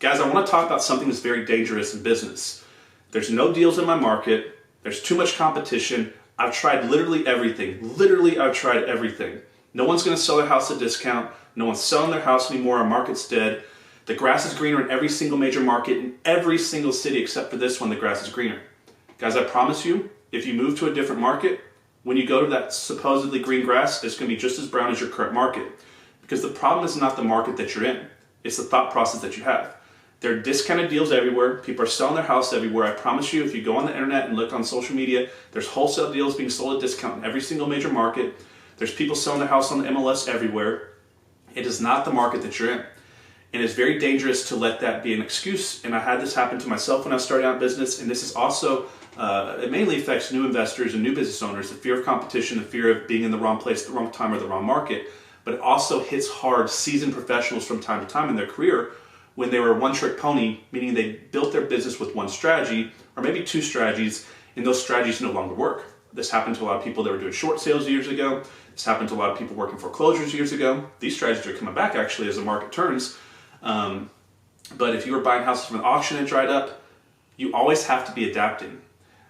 Guys, I want to talk about something that's very dangerous in business. There's no deals in my market. There's too much competition. I've tried literally everything. Literally, I've tried everything. No one's going to sell their house at a discount. No one's selling their house anymore. Our market's dead. The grass is greener in every single major market, in every single city except for this one, the grass is greener. Guys, I promise you, if you move to a different market, when you go to that supposedly green grass, it's going to be just as brown as your current market. Because the problem is not the market that you're in. It's the thought process that you have. There are discounted deals everywhere. People are selling their house everywhere. I promise you, if you go on the internet and look on social media, there's wholesale deals being sold at discount in every single major market. There's people selling their house on the MLS everywhere. It is not the market that you're in. And it's very dangerous to let that be an excuse. And I had this happen to myself when I started out in business. And this is also, it mainly affects new investors and new business owners, the fear of competition, the fear of being in the wrong place at the wrong time or the wrong market. But it also hits hard seasoned professionals from time to time in their career when they were a one-trick pony, meaning they built their business with one strategy or maybe two strategies, and those strategies no longer work. This happened to a lot of people that were doing short sales years ago. This happened to a lot of people working foreclosures years ago. These strategies are coming back actually as the market turns. But if you were buying houses from an auction and dried up, you always have to be adapting.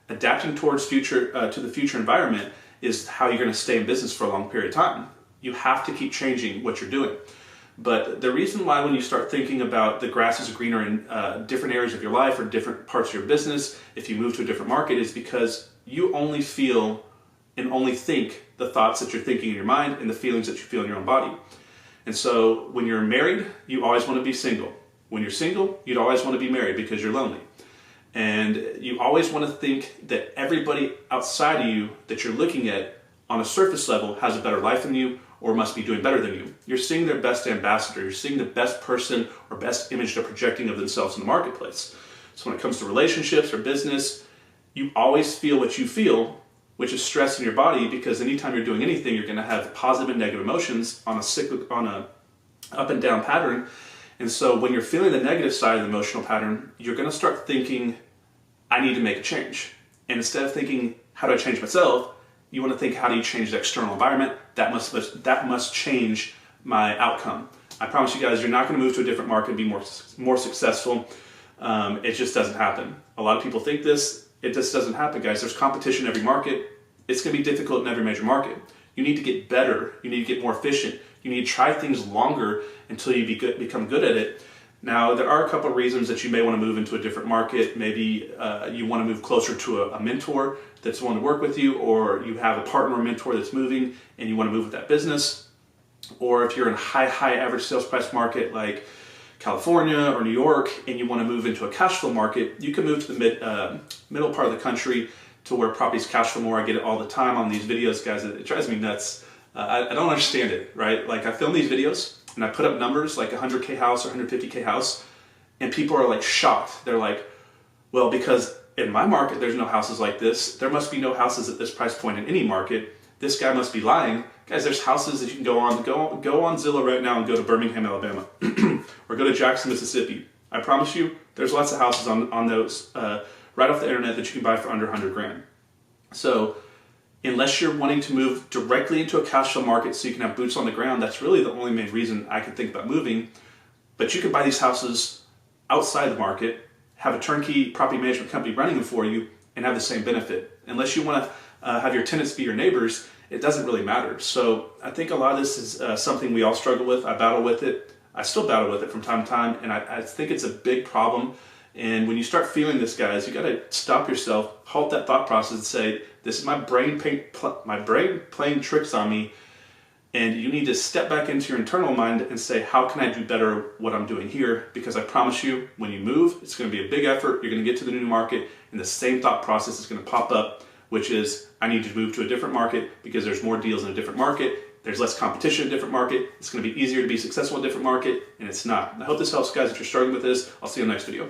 Adapting towards to the future environment is how you're going to stay in business for a long period of time. You have to keep changing what you're doing. But the reason why when you start thinking about the grass is greener in different areas of your life or different parts of your business, if you move to a different market, is because you only feel and only think the thoughts that you're thinking in your mind and the feelings that you feel in your own body. And so when you're married, you always want to be single. When you're single, you'd always want to be married because you're lonely. And you always want to think that everybody outside of you that you're looking at on a surface level has a better life than you or must be doing better than you. You're seeing their best ambassador. You're seeing the best person or best image they're projecting of themselves in the marketplace. So when it comes to relationships or business, you always feel what you feel, which is stress in your body, because anytime you're doing anything, you're going to have positive and negative emotions on a up and down pattern. And so when you're feeling the negative side of the emotional pattern, you're going to start thinking, I need to make a change. And instead of thinking, how do I change myself? You want to think, how do you change the external environment? That must change my outcome. I promise you guys, you're not going to move to a different market and be more successful. It just doesn't happen. A lot of people think this. It just doesn't happen, guys. There's competition in every market. It's going to be difficult in every major market. You need to get better. You need to get more efficient. You need to try things longer until you become good at it. Now, there are a couple of reasons that you may want to move into a different market. Maybe you want to move closer to a mentor that's willing to work with you, or you have a partner or mentor that's moving and you want to move with that business. Or if you're in a high average sales price market like California or New York and you want to move into a cash flow market, you can move to the middle part of the country to where properties cash flow more. I get it all the time on these videos, guys. It drives me nuts. I don't understand it, right? Like, I film these videos and I put up numbers like 100K house or 150K house, and people are like shocked. They're like, well, because in my market there's no houses like this, there must be no houses at this price point in any market. This guy must be lying. Guys, there's houses that you can go on Zillow right now and go to Birmingham, Alabama, or go to Jackson, Mississippi. I promise you, there's lots of houses on those right off the internet that you can buy for under 100 grand. So unless you're wanting to move directly into a cash flow market so you can have boots on the ground, that's really the only main reason I could think about moving. But you can buy these houses outside the market, have a turnkey property management company running them for you, and have the same benefit. Unless you want to have your tenants be your neighbors, it doesn't really matter. So I think a lot of this is something we all struggle with. I battle with it. I still battle with it from time to time, and I think it's a big problem. And when you start feeling this, guys, you got to stop yourself, halt that thought process, and say, "This is my brain playing tricks on me." And you need to step back into your internal mind and say, "How can I do better what I'm doing here?" Because I promise you, when you move, it's going to be a big effort. You're going to get to the new market, and the same thought process is going to pop up, which is, I need to move to a different market because there's more deals in a different market. There's less competition in a different market. It's going to be easier to be successful in a different market, and it's not. I hope this helps, guys. If you're struggling with this, I'll see you in the next video.